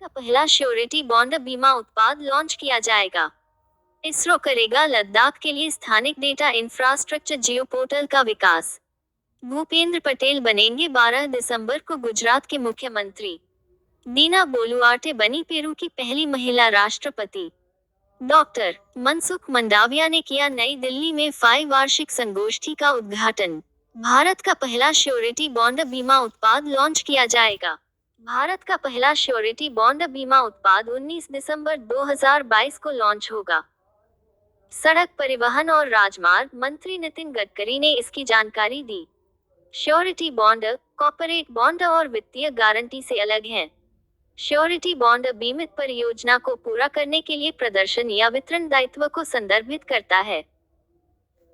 का पहला surety bond बीमा उत्पाद लॉन्च किया जाएगा। इसरो करेगा लद्दाख के लिए स्थानिक डेटा इंफ्रास्ट्रक्चर जियो पोर्टल का विकास। भूपेंद्र पटेल बनेंगे 12 दिसंबर को गुजरात के मुख्यमंत्री। दीना बोलुआर्टे बनी पेरू की पहली महिला राष्ट्रपति। डॉक्टर मनसुख मंडाविया ने किया नई दिल्ली में 5 वार्षिक संगोष्ठी का उद्घाटन। भारत का पहला श्योरिटी बॉन्ड बीमा उत्पाद लॉन्च किया जाएगा। भारत का पहला श्योरिटी बॉन्ड बीमा उत्पाद 19 दिसंबर 2022 को लॉन्च होगा। सड़क परिवहन और राजमार्ग मंत्री नितिन गडकरी ने इसकी जानकारी दी। श्योरिटी बॉन्ड कॉर्पोरेट बॉन्ड और वित्तीय गारंटी से अलग हैं। श्योरिटी बॉन्ड बीमित परियोजना को पूरा करने के लिए प्रदर्शन या वितरण दायित्व को संदर्भित करता है।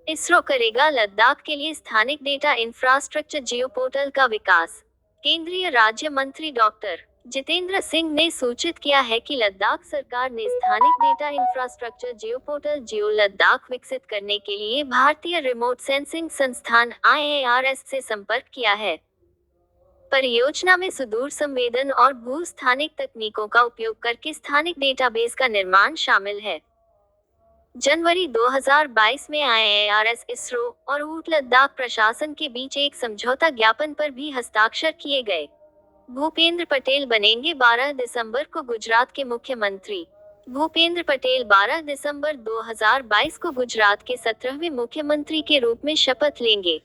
इसरो करेगा लद्दाख के लिए स्थानिक डेटा इंफ्रास्ट्रक्चर जियो पोर्टल का विकास। केंद्रीय राज्य मंत्री डॉक्टर जितेंद्र सिंह ने सूचित किया है कि लद्दाख सरकार ने स्थानिक डेटा इंफ्रास्ट्रक्चर जियो पोर्टल जियो लद्दाख विकसित करने के लिए भारतीय रिमोट सेंसिंग संस्थान IARS से संपर्क किया है। परियोजना में सुदूर संवेदन और भू स्थानिक तकनीकों का उपयोग करके स्थानिक डेटाबेस का निर्माण शामिल है। जनवरी 2022 में IARS, इसरो और ऊट लद्दाख प्रशासन के बीच एक समझौता ज्ञापन पर भी हस्ताक्षर किए गए। भूपेंद्र पटेल बनेंगे 12 दिसंबर को गुजरात के मुख्यमंत्री। भूपेंद्र पटेल 12 दिसंबर 2022 को गुजरात के 17वें मुख्यमंत्री के रूप में शपथ लेंगे।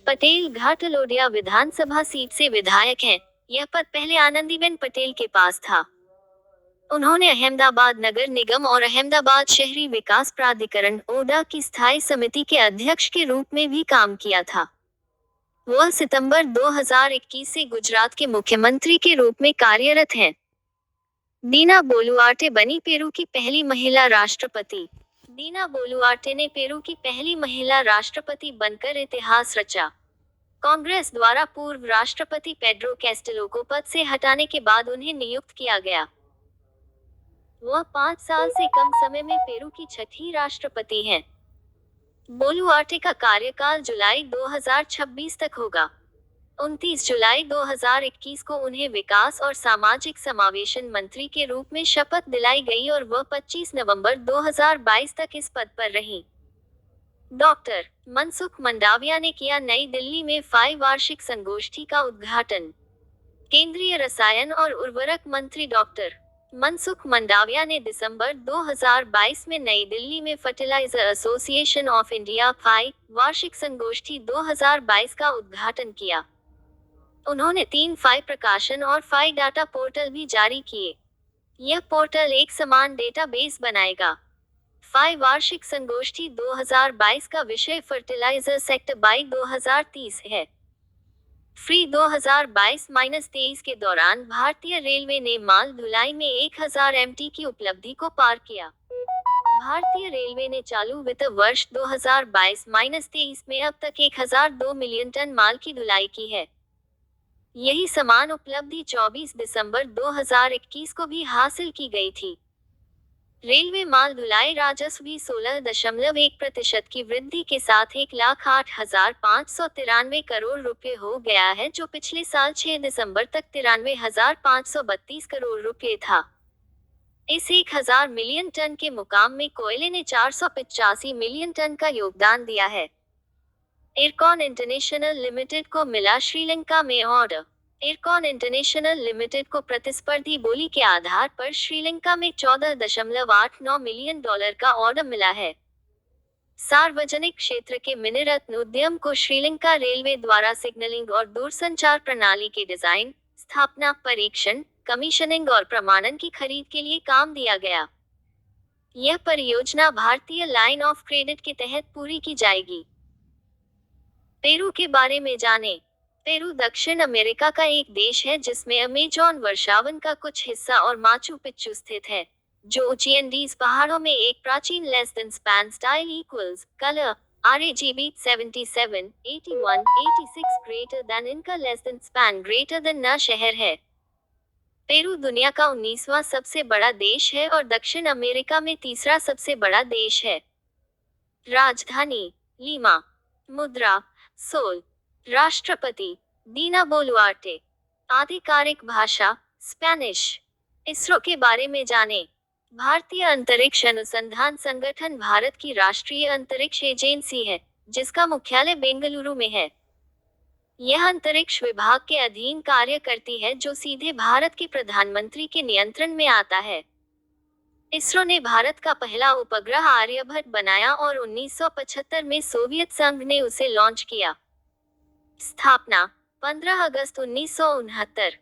पटेल घाटलोडिया विधानसभा सीट से विधायक हैं। यह पद पहले आनंदीबेन पटेल के पास था। उन्होंने अहमदाबाद नगर निगम और अहमदाबाद शहरी विकास प्राधिकरण ओडा की स्थायी समिति के अध्यक्ष के रूप में भी काम किया था। वह सितंबर 2021 से गुजरात के मुख्यमंत्री के रूप में कार्यरत हैं। दीना बोलुआर्टे बनी पेरू की पहली महिला राष्ट्रपति। दीना बोलुआर्टे ने पेरू की पहली महिला राष्ट्रपति बनकर इतिहास रचा। कांग्रेस द्वारा पूर्व राष्ट्रपति पेड्रो कैस्टेलो को पद से हटाने के बाद उन्हें नियुक्त किया गया। वह 5 साल से कम समय में पेरू की छठी राष्ट्रपति हैं। बोलुआर्टे का कार्यकाल जुलाई 2026 तक होगा। 29 जुलाई 2021 को उन्हें विकास और सामाजिक समावेशन मंत्री के रूप में शपथ दिलाई गई और वह 25 नवंबर 2022 तक इस पद पर रहीं। डॉक्टर मनसुख मंडाविया ने किया नई दिल्ली में 5 वार्षिक संगोष्ठी का उद्घाटन। केंद्रीय रसायन और उर्वरक मंत्री डॉक्टर मनसुख मंडाविया ने दिसंबर 2022 में नई दिल्ली में फर्टिलाइजर एसोसिएशन ऑफ इंडिया 5 वार्षिक संगोष्ठी 2022 का उद्घाटन किया। उन्होंने 3 फाई प्रकाशन और फाई डाटा पोर्टल भी जारी किए। यह पोर्टल एक समान डेटाबेस बनाएगा। फाई वार्षिक संगोष्ठी 2022 का विषय फर्टिलाइजर सेक्टर बाई 2030 है। फ्री 2022-23 के दौरान भारतीय रेलवे ने माल ढुलाई में 1000 MT की उपलब्धि को पार किया। भारतीय रेलवे ने चालू वित्त वर्ष 2022-23 में अब तक 1002 मिलियन टन माल की ढुलाई की है। यही समान उपलब्धि 24 दिसंबर 2021 को भी हासिल की गई थी। रेलवे माल ढुलाई राजस्व भी 16.1% की वृद्धि के साथ 1,08,593 करोड़ रुपए हो गया है, जो पिछले साल 6 दिसंबर तक 93,532 करोड़ रुपए था। इस 1000 मिलियन टन के मुकाम में कोयले ने 485 मिलियन टन का योगदान दिया है। इरकॉन इंटरनेशनल लिमिटेड को मिला श्रीलंका में ऑर्डर। इरकॉन इंटरनेशनल लिमिटेड को प्रतिस्पर्धी बोली के आधार पर श्रीलंका में $14.89 मिलियन का ऑर्डर मिला है। सार्वजनिक क्षेत्र के मिनीरत्न उद्यम को श्रीलंका रेलवे द्वारा सिग्नलिंग और दूरसंचार प्रणाली के डिजाइन, स्थापना, परीक्षण, कमीशनिंग और प्रमाणन की खरीद के लिए काम दिया गया। यह परियोजना भारतीय लाइन ऑफ क्रेडिट के तहत पूरी की जाएगी। पेरू के बारे में जानें। पेरू दक्षिण अमेरिका का एक देश है जिसमें अमेजॉन वर्षावन का कुछ हिस्सा और माचू पिच्चू स्थित है, जो ऊंची एंडीज पहाड़ों में एक प्राचीन less than span style equals colour RAGB 77, 81, 86 greater than इनका less than span greater than न शहर है। पेरू दुनिया का 19वां सबसे बड़ा देश है और दक्षिण अमेरिका में तीसरा सबसे बड़ा देश है। राजधानी लीमा। मुद्रा सोल। राष्ट्रपति दीना बोलुआर्टे। आधिकारिक भाषा स्पेनिश। इसरो के बारे में जानें। भारतीय अंतरिक्ष अनुसंधान संगठन भारत की राष्ट्रीय अंतरिक्ष एजेंसी है, जिसका मुख्यालय बेंगलुरु में है। यह अंतरिक्ष विभाग के अधीन कार्य करती है, जो सीधे भारत के प्रधानमंत्री के नियंत्रण में आता है। इसरो ने भारत का पहला उपग्रह आर्यभट्ट बनाया और 1975 में सोवियत संघ ने उसे लॉन्च किया। स्थापना 15 अगस्त 1969।